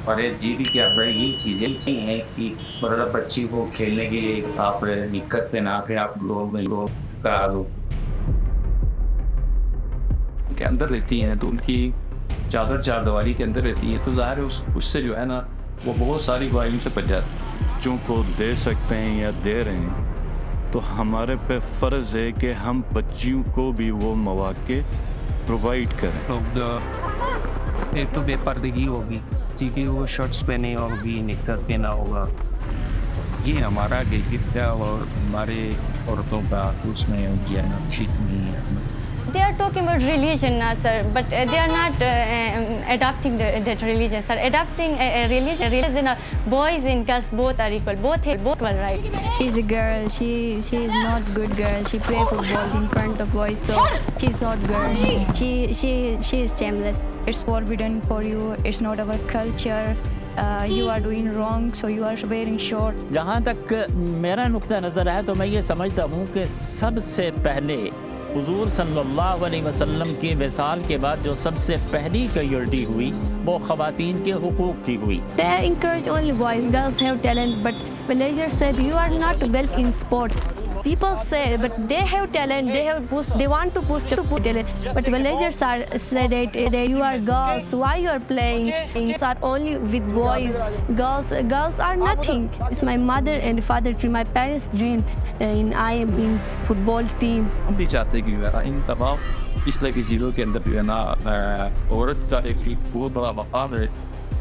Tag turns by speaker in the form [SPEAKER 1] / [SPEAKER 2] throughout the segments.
[SPEAKER 1] और ये जीडी के अंदर ये चीजें हैं कि मतलब बच्ची को खेलने के लिए आप दिक्कत पे ना फिर आप लोग करा दो
[SPEAKER 2] के अंदर रहती हैं तो उनकी चादर चार दीवारी के अंदर रहती है तो ज़ाहिर है उससे जो है ना वो बहुत सारी बुराइयों से बच जाती है।
[SPEAKER 3] बच्चों को दे सकते हैं या दे रहे हैं तो हमारे पे फ़र्ज़ है कि हम बच्चियों को भी वो मौक़े प्रोवाइड करें।
[SPEAKER 4] तो एक तो बेपर्दगी होगी, ठीक है, वो शर्ट्स पहने होगी, निक्कर पहना होगा। ये हमारा गिरगिट है और हमारे औरतों का उसमें उनकी ठीक नहीं है।
[SPEAKER 5] They are talking about religion now, sir, but they are not adopting that religion, sir. Adopting a religion, boys and girls both are equal, both have both equal rights.
[SPEAKER 6] She's a girl. She is not good girl. She plays football in front of boys, so she's not girl. She is shameless.
[SPEAKER 7] It's forbidden for you. It's not our culture. You are doing wrong, so you are wearing shorts.
[SPEAKER 8] जहाँ तक मेरा नुक्ता नज़र है तो मैं ये समझता हूँ कि सबसे पहले हुजूर सल्लल्लाहु अलैहि वसल्लम के विसाल के बाद जो सबसे पहली कैजुअल्टी हुई वो ख़वातीन के हुकूक की हुई।
[SPEAKER 6] They encourage only boys. Girls have talent, but villagers said you are not well in sport. People say, but they have talent. They want to push talent. But villagers said that you are girls. Why you are playing? Are only with boys. Girls are nothing. It's my mother and father dream. My parents' dream. I am in football team.
[SPEAKER 2] हम भी चाहते हैं कि इन तमाम इस तरह की चीज़ों के अंदर जो है ना औरत का एक बहुत बड़ा मकाम है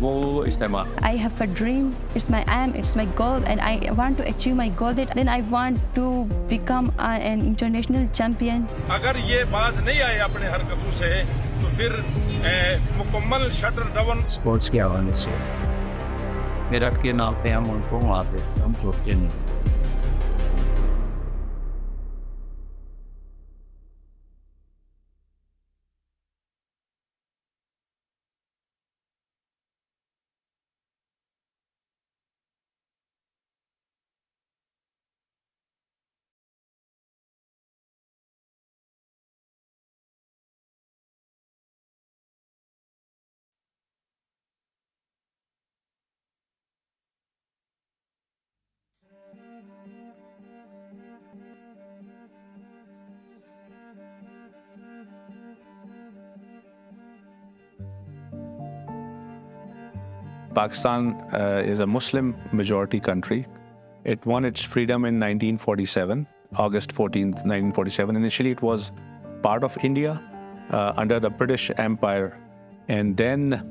[SPEAKER 2] वो इस्तेमाल।
[SPEAKER 7] I have a dream. It's my aim. It's my goal, and I want to achieve my goal. Then I want to become an international champion.
[SPEAKER 9] अगर ये बाज नहीं आए अपने हरकतों से तो फिर मुकम्मल शटर डाउन।
[SPEAKER 4] स्पोर्ट्स के हवाले से मेरठ के नाम पे हम उनको वहाँ पे हम सोचते नहीं।
[SPEAKER 3] Pakistan is a Muslim majority country. It won its freedom in 1947, August 14th, 1947. Initially, it was part of India under the British Empire. And then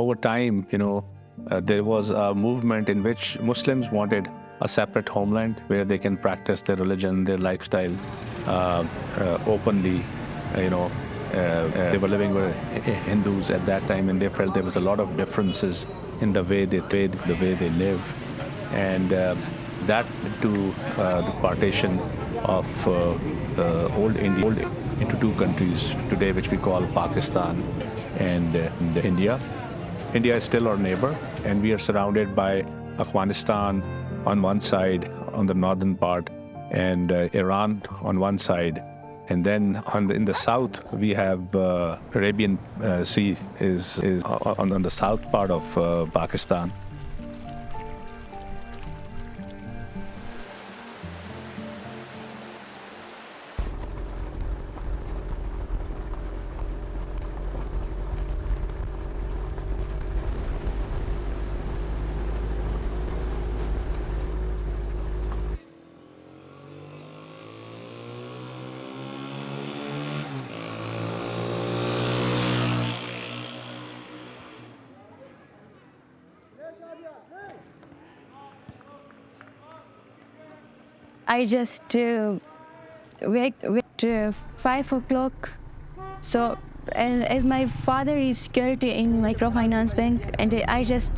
[SPEAKER 3] over time, there was a movement in which Muslims wanted a separate homeland where they can practice their religion, their lifestyle openly. They were living with Hindus at that time, and they felt there was a lot of differences in the way they live, and that to the partition of old India into two countries today, which we call Pakistan and India. India is still our neighbor, and we are surrounded by Afghanistan on one side, on the northern part, and Iran on one side. And then in the south, we have Arabian Sea is on the south part of Pakistan.
[SPEAKER 7] I just wake 5 o'clock. So, and as my father is security in microfinance bank, and I just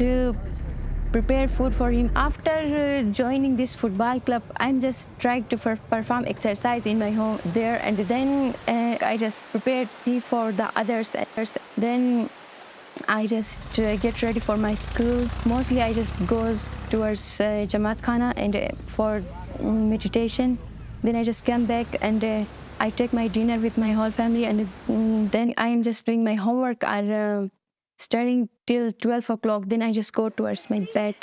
[SPEAKER 7] prepare food for him. After joining this football club, I'm just trying to perform exercise in my home there, and then I just prepare tea for the others. Then I just get ready for my school. Mostly I just goes towards Jamaat Khana and for meditation. Then I just come back and I take my dinner with my whole family, and then I am just doing my homework or studying till 12 o'clock. Then I just go towards my bed.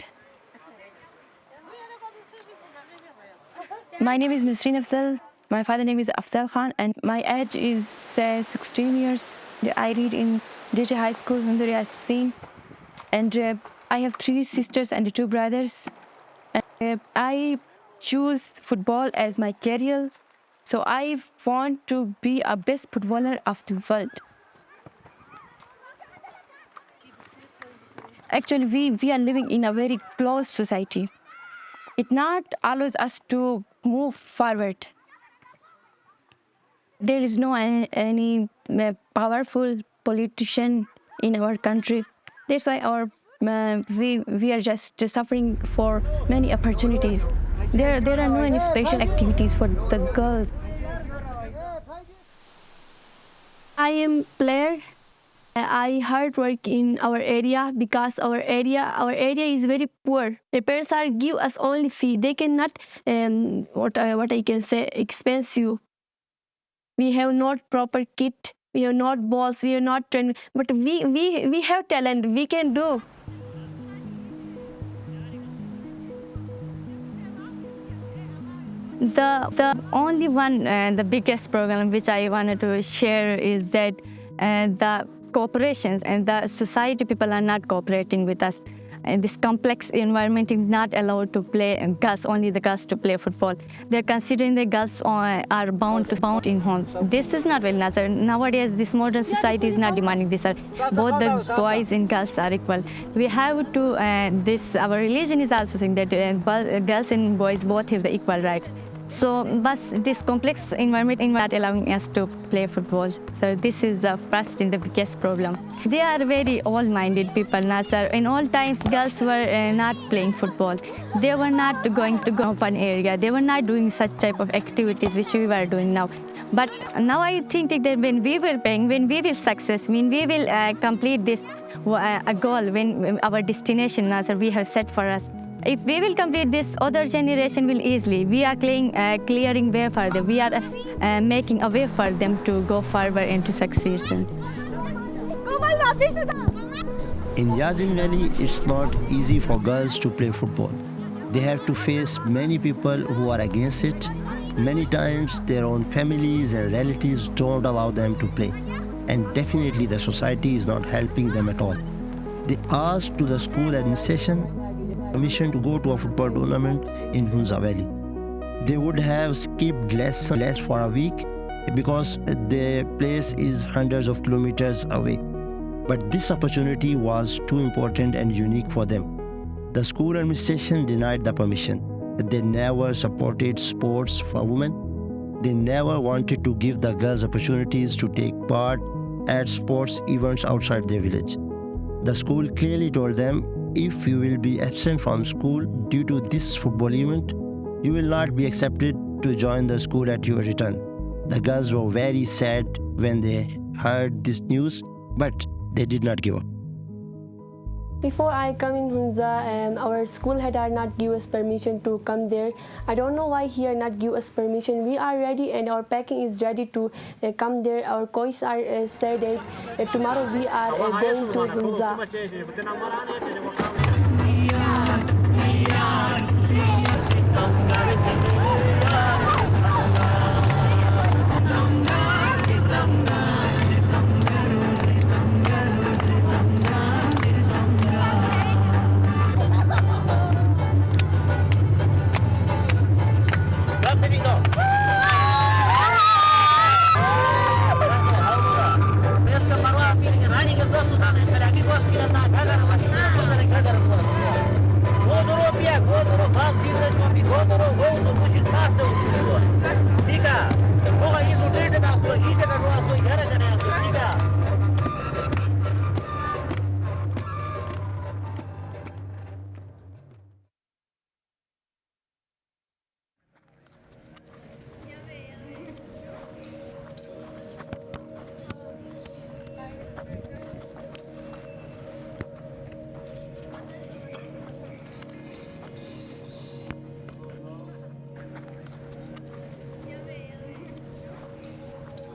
[SPEAKER 7] My name is Nisreen Afzal. My father's name is Afzal Khan, and my age is 16 years. I read in DJ High School, Hinduri Yasin, and I have 3 sisters and 2 brothers. And, I choose football as my career, so I want to be a best footballer of the world. Actually, we are living in a very closed society. It not allows us to move forward. There is no any powerful politician in our country. That's why we are just suffering for many opportunities. There are no any special activities for the girls.
[SPEAKER 6] I am player. I hard work in our area because our area is very poor. The parents are give us only fee. They cannot what I can say expensive. We have not proper kit. We have not balls. We have not trained. But we have talent. We can do.
[SPEAKER 5] The only one, the biggest problem which I wanted to share is that the corporations and the society people are not cooperating with us. And this complex environment is not allowed to play girls, only the girls to play football. They're considering the girls are bound in homes. This is not well, Nasser. Nowadays, this modern society is not demanding this. Both the boys and girls are equal. We have to, our religion is also saying that girls and boys both have the equal right. So, but this complex environment is not allowing us to play football. So this is the first and the biggest problem. They are very old-minded people, Nasser. In all times, girls were not playing football. They were not going to go open area. They were not doing such type of activities which we were doing now. But now I think that when we will playing, when we will success, when we will complete this a goal, when our destination, Nasser, we have set for us. If we will complete this, other generation will easily. We are clearing way for them. We are making a way for them to go forward and to succeed.
[SPEAKER 10] In Yazin Valley, it's not easy for girls to play football. They have to face many people who are against it. Many times their own families and relatives don't allow them to play. And definitely the society is not helping them at all. They asked to the school administration permission to go to a football tournament in Hunza Valley. They would have skipped less for a week because the place is hundreds of kilometers away. But this opportunity was too important and unique for them. The school administration denied the permission. They never supported sports for women. They never wanted to give the girls opportunities to take part at sports events outside their village. The school clearly told them, if you will be absent from school due to this football event, you will not be accepted to join the school at your return. The girls were very sad when they heard this news, but they did not give up.
[SPEAKER 6] Before I come in Hunza, our school head are not give us permission to come there. I don't know why he are not give us permission. We are ready and our packing is ready to come there. Our coaches are said that tomorrow we are going to Hunza.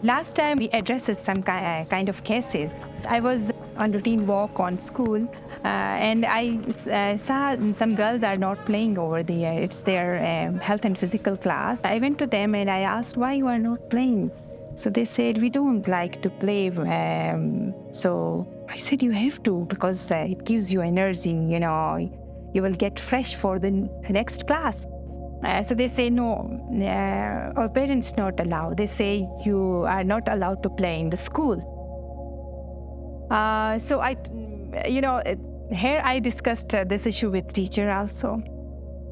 [SPEAKER 11] Last time we addressed some kind of cases. I was on routine walk on school and I saw some girls are not playing over there. It's their health and physical class. I went to them and I asked why you are not playing. So they said, we don't like to play. So I said, you have to, because it gives you energy, you know, you will get fresh for the next class. So they say, no, our parents not allow. They say you are not allowed to play in the school. So here I discussed this issue with teacher also.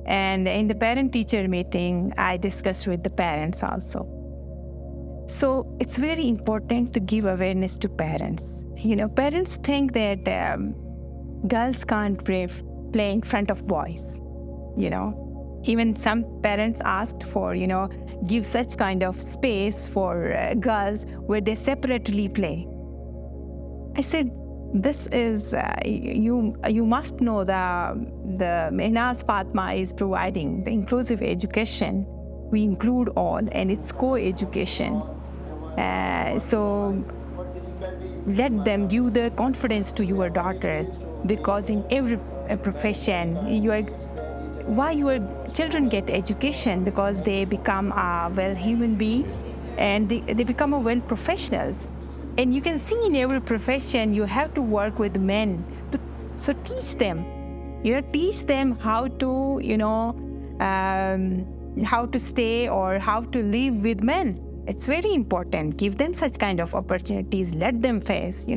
[SPEAKER 11] And in the parent-teacher meeting, I discussed with the parents also. So it's very important to give awareness to parents. You know, parents think that girls can't play in front of boys, you know. Even some parents asked for, you know, give such kind of space for girls where they separately play. I said, this is, you must know the Mehnaz Fatma is providing the inclusive education. We include all, and it's co-education. So let them give the confidence to your daughters, because in every profession, why your children get education? Because they become a well human being and they become a well professionals. And you can see in every profession you have to work with men. So teach them, teach them how to, how to stay or how to live with men. It's very important. Give them such kind of opportunities. Let them face,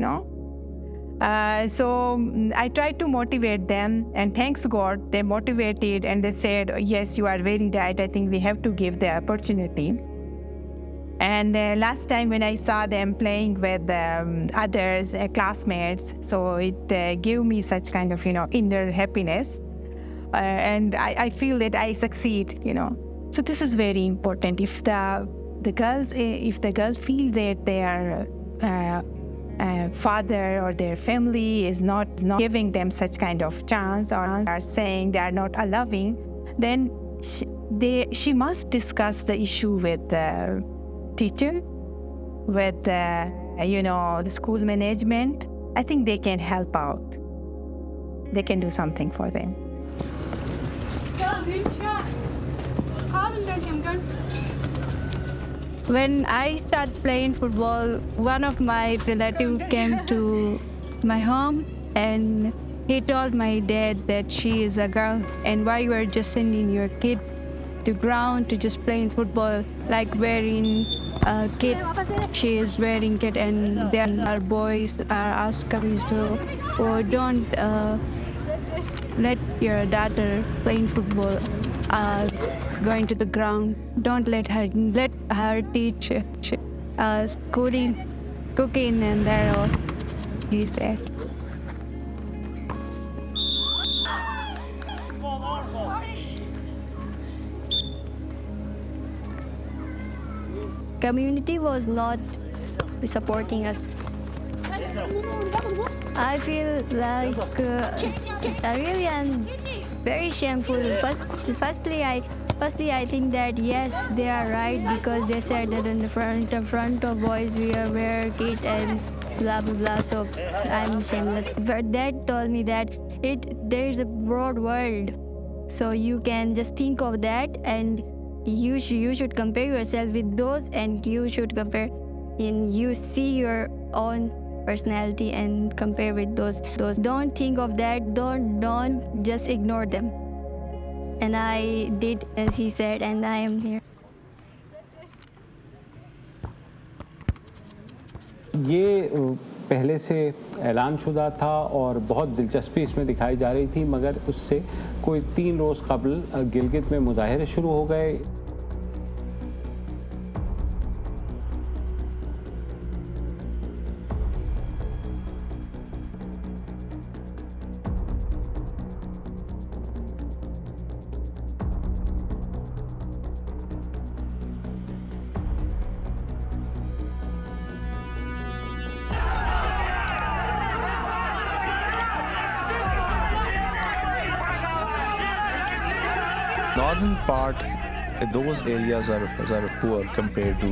[SPEAKER 11] So I tried to motivate them, and thanks God, they motivated and they said, yes, you are very right. I think we have to give the opportunity. And last time when I saw them playing with others, classmates, so it gave me such kind of, inner happiness. And I feel that I succeed, So this is very important. If the girls feel that their father or their family is not giving them such kind of chance, or are saying they are not allowing, then she must discuss the issue with the teacher, with the school management. I think they can help out. They can do something for them.
[SPEAKER 7] When I started playing football, one of my relatives came to my home and he told my dad that she is a girl and why you are just sending your kid to ground to just playing football, like wearing a kit. She is wearing kit and then our boys are asking to, oh, don't let your daughter playing football. Going to the ground. Don't let her teach schooling, cooking, and that all, he said.
[SPEAKER 6] Community was not supporting us. I feel like I really am very shameful. Firstly, I think that yes, they are right, because they said that in the front of boys we are wear kit and blah blah blah. So I'm shameless. But Dad told me that there is a broad world, so you can just think of that, and you should compare yourself with those, and you should compare, and you see your own personality and compare with those. Don't think of that. Don't just ignore them. And I did as he said, and I am here.
[SPEAKER 12] ये पहले से ऐलान शुदा था और बहुत दिलचस्पी इसमें दिखाई जा रही थी, मगर उससे कोई 3 रोज़ कबल गिलगित में मुजाहरे शुरू हो गए.
[SPEAKER 3] Northern part, those areas are poor compared to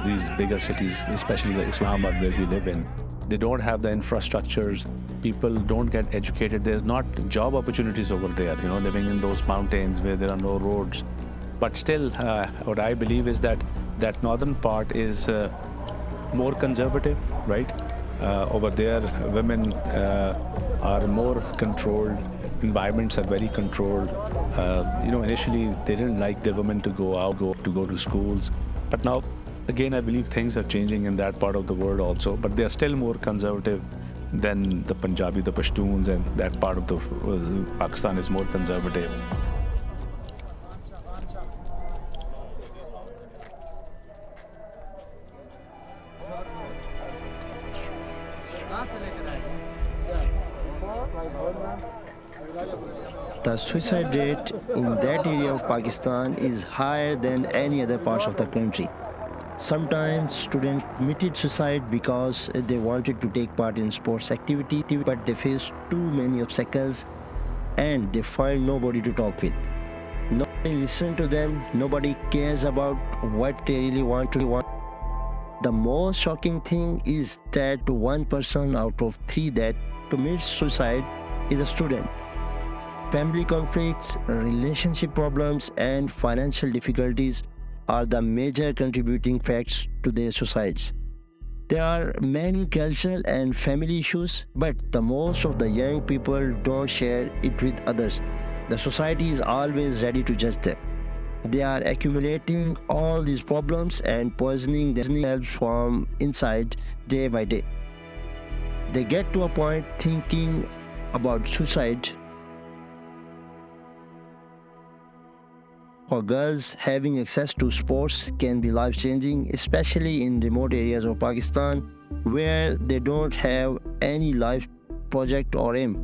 [SPEAKER 3] these bigger cities, especially the Islamabad where we live in. They don't have the infrastructures. People don't get educated. There's not job opportunities over there, living in those mountains where there are no roads. But still, what I believe is that northern part is more conservative, right? Over there, women are more controlled. Environments are very controlled. Initially they didn't like the women to go to schools, but now, again, I believe things are changing in that part of the world also. But they are still more conservative than the Punjabi, the Pashtuns, and that part of the Pakistan is more conservative.
[SPEAKER 10] The suicide rate in that area of Pakistan is higher than any other parts of the country. Sometimes students committed suicide because they wanted to take part in sports activity, but they face too many obstacles and they find nobody to talk with. Nobody listens to them, nobody cares about what they really want to want. The most shocking thing is that 1 person out of 3 that commits suicide is a student. Family conflicts, relationship problems, and financial difficulties are the major contributing factors to their suicides. There are many cultural and family issues, but the most of the young people don't share it with others. The society is always ready to judge them. They are accumulating all these problems and poisoning themselves from inside day by day. They get to a point thinking about suicide. For girls, having access to sports can be life-changing, especially in remote areas of Pakistan where they don't have any life project or aim.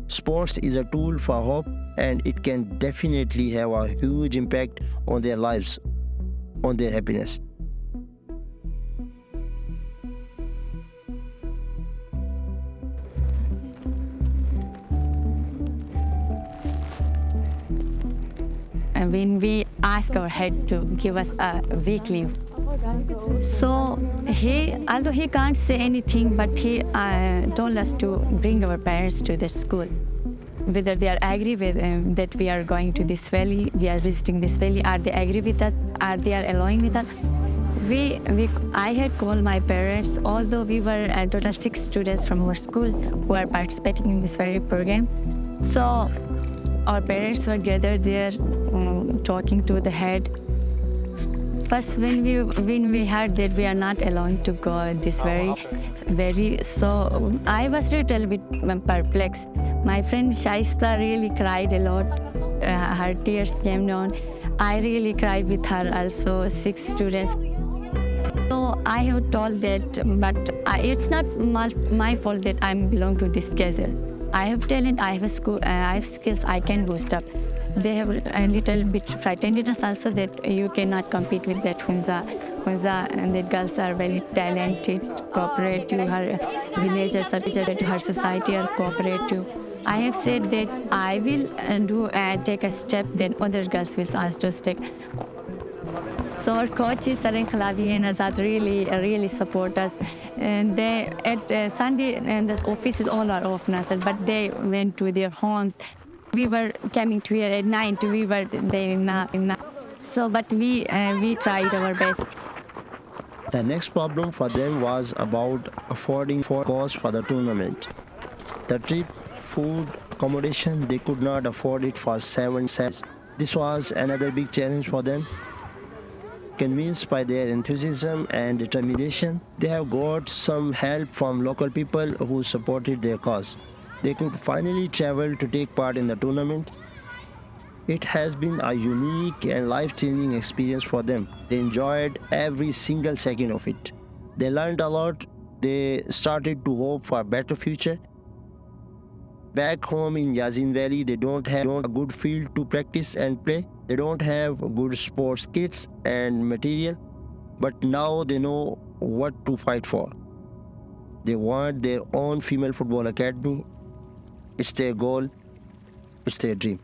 [SPEAKER 10] Sports is a tool for hope, and it can definitely have a huge impact on their lives, on their happiness.
[SPEAKER 5] And when we ask our head to give us a weekly, so although he can't say anything, but he told us to bring our parents to the school. Whether they are agree with that we are going to this valley, we are visiting this valley, are they agree with us, are they are allowing with us? I had called my parents, although we were a total 6 students from our school who are participating in this very program. So our parents were gathered there, talking to the head. First, when we heard that we are not allowed to go this very, so I was a little bit perplexed. My friend Shaista really cried a lot. Her tears came down. I really cried with her also, 6 students. So I have told that, but it's not my fault that I belong to this gather. I have talent, I have a school, I have skills, I can boost up. They have a little bit frightened us also that you cannot compete with that Hunza, and that girls are very talented, cooperative, her villagers are to her society are cooperative. I have said that I will take a step that other girls will also take. So our coaches, Sarin Khalavi and Azad, really support us. And they, at Sunday, and the offices all are off now, but they went to their homes. We were coming to here at 9, we were there now. So, but we tried our best.
[SPEAKER 10] The next problem for them was about affording costs for the tournament. The trip, food, accommodation, they could not afford it for 7 cents. This was another big challenge for them. Convinced by their enthusiasm and determination, they have got some help from local people who supported their cause. They could finally travel to take part in the tournament. It has been a unique and life-changing experience for them. They enjoyed every single second of it. They learned a lot. They started to hope for a better future. Back home in Yazin Valley, they don't have a good field to practice and play. They don't have good sports kits and material, but now they know what to fight for. They want their own female football academy. It's their goal. It's their dream.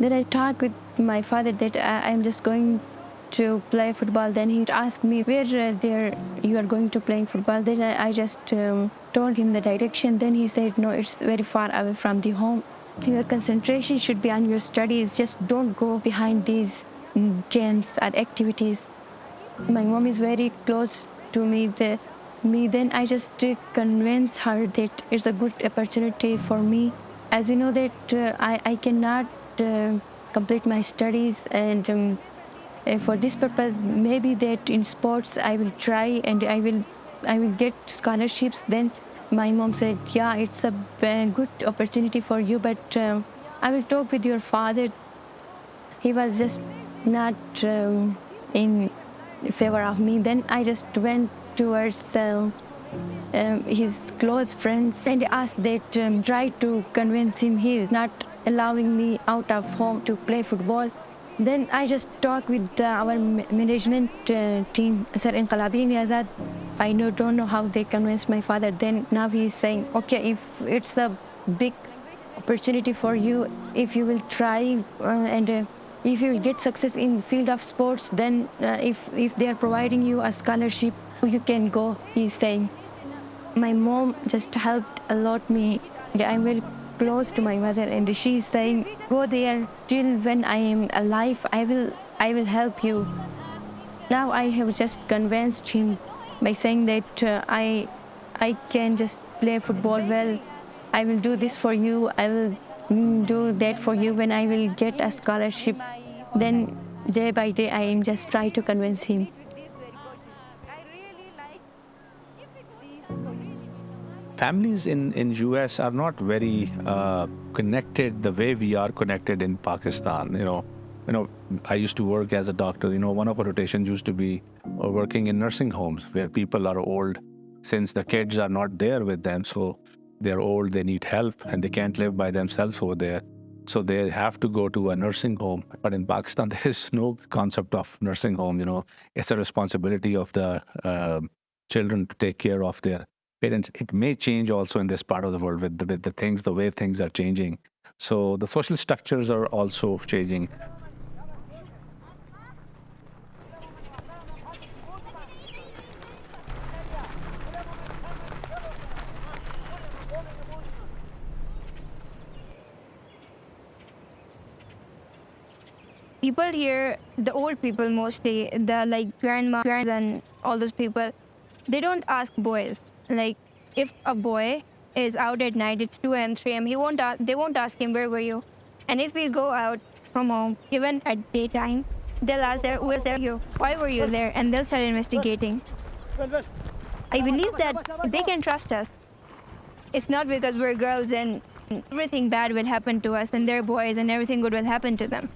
[SPEAKER 7] Then I talked with my father that I'm just going to play football. Then he asked me where you are going to play football. Then I just told him the direction. Then he said, no, it's very far away from the home. Your concentration should be on your studies. Just don't go behind these games or activities. My mom is very close to me. Then I just convince her that it's a good opportunity for me. As you know that I cannot complete my studies, and for this purpose, maybe that in sports I will try and I will get scholarships. Then my mom said, yeah, it's a good opportunity for you, but I will talk with your father. He was just not in favor of me. Then I just went towards his close friends and asked that try to convince him. He is not allowing me out of home to play football. Then I just talked with our management team, Sir Inqalabi Niyazad. I don't know how they convinced my father. Then now he is saying, okay, if it's a big opportunity for you, if you will try and if you will get success in field of sports, then if they are providing you a scholarship, you can go, he's saying. My mom just helped a lot me. I'm very close to my mother, and she's saying, go there till when I am alive, I will help you. Now I have just convinced him by saying that I can just play football well. I will do this for you. I will do that for you when I will get a scholarship. Then day by day I am just trying to convince him.
[SPEAKER 3] Families in US are not very connected the way we are connected in Pakistan. You know, I used to work as a doctor. One of our rotations used to be working in nursing homes where people are old, since the kids are not there with them. So they're old, they need help, and they can't live by themselves over there. So they have to go to a nursing home. But in Pakistan, there is no concept of nursing home. It's a responsibility of the children to take care of their parents. It may change also in this part of the world with the way things are changing. So the social structures are also changing.
[SPEAKER 6] People here, the old people mostly, the like grandmas and all those people, they don't ask boys. Like if a boy is out at night, it's 2 a.m., 3 a.m., they won't ask him, where were you? And if we go out from home, even at daytime, they'll ask, where's you? Why were you there? And they'll start investigating. I believe that they can trust us. It's not because we're girls and everything bad will happen to us, and they're boys and everything good will happen to them.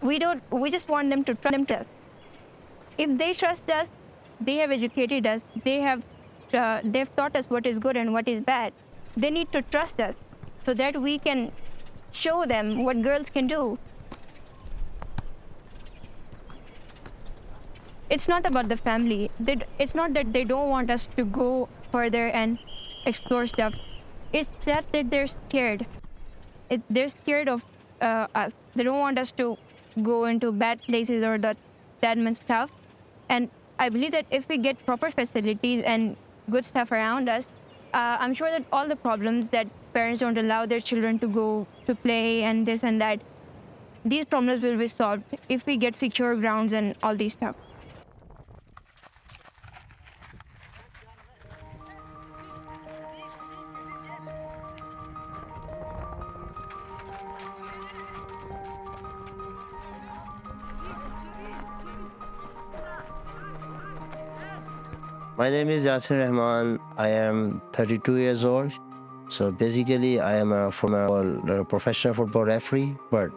[SPEAKER 6] We just want them to trust us. If they trust us, they have educated us, they've taught us what is good and what is bad. They need to trust us so that we can show them what girls can do. It's not about the family. It's not that they don't want us to go further and explore stuff. It's that they're scared. They're scared of us. They don't want us to go into bad places or that means stuff. And I believe that if we get proper facilities and good stuff around us, I'm sure that all the problems that parents don't allow their children to go to play and this and that, these problems will be solved if we get secure grounds and all these stuff.
[SPEAKER 10] My name is Yasir Rahman. I am 32 years old. So basically, I am a professional football referee. But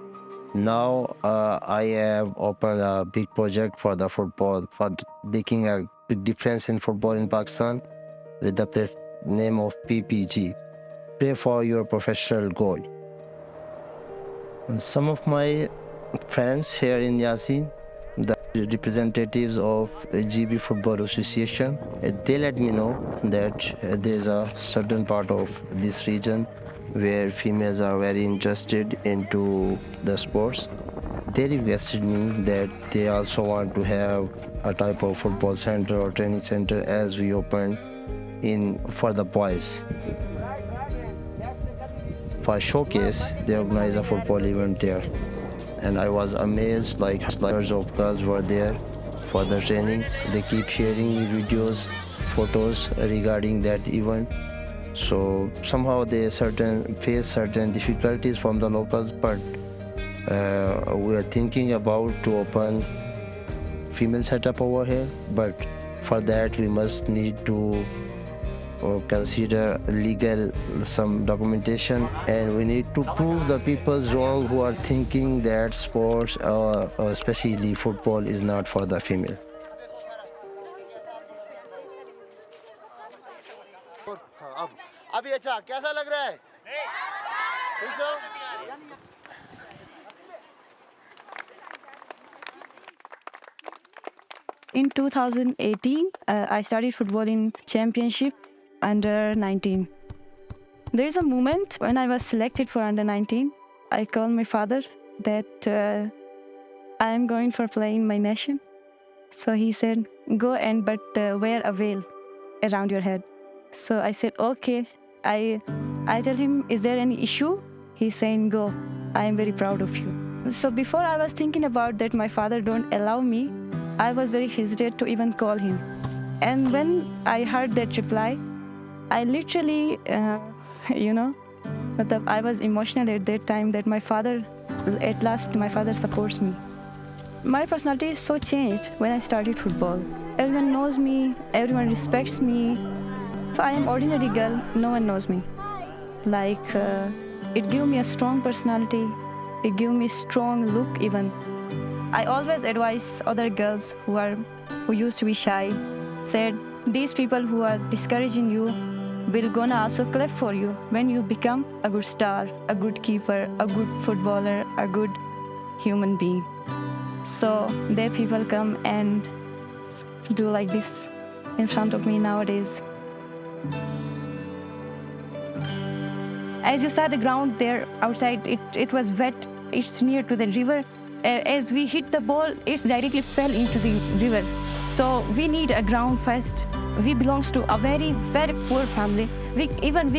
[SPEAKER 10] now I have opened a big project for the football, for making a big difference in football in Pakistan, with the name of PPG. Pray for your professional goal. And some of my friends here in Yasin, the representatives of GB Football Association, they let me know that there is a certain part of this region where females are very interested into the sports. They requested me that they also want to have a type of football center or training center as we opened for the boys. For a showcase, they organized a football event there. And I was amazed, like hundreds of girls were there for the training. They keep sharing me videos, photos regarding that event. So somehow they face certain difficulties from the locals, but we are thinking about to open female setup over here. But for that we must need to consider legal some documentation, and we need to prove the people's wrong who are thinking that sports, especially football, is not for the female.
[SPEAKER 13] अभी अच्छा कैसा लग रहा है? खुश हो?
[SPEAKER 7] In 2018, I started football in championship under 19. There is a moment when I was selected for under 19. I called my father that I am going for playing my nation. So he said, go but wear a veil around your head. So I said, okay. I told him, is there any issue? He's saying, go. I am very proud of you. So before I was thinking about that my father don't allow me, I was very hesitant to even call him. And when I heard that reply, I literally, I was emotional at that time that at last my father supports me. My personality is so changed when I started football. Everyone knows me, everyone respects me. If I am ordinary girl, no one knows me. It gave me a strong personality, it gave me strong look even. I always advise other girls who used to be shy, said these people who are discouraging you will gonna also clap for you when you become a good star, a good keeper, a good footballer, a good human being. So there people come and do like this in front of me nowadays. As you saw the ground there outside, it was wet, it's near to the river. As we hit the ball, it directly fell into the river. So we need a ground first. We belong to a very, very poor family. We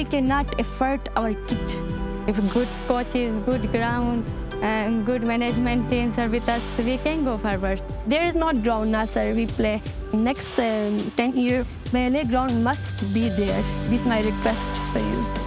[SPEAKER 7] cannot afford our kit.
[SPEAKER 5] If good coaches, good ground, and good management teams are with us, we can go forward.
[SPEAKER 6] There is not ground, Nasser. We play. Next 10 years, Mele ground must be there. This is my request for you.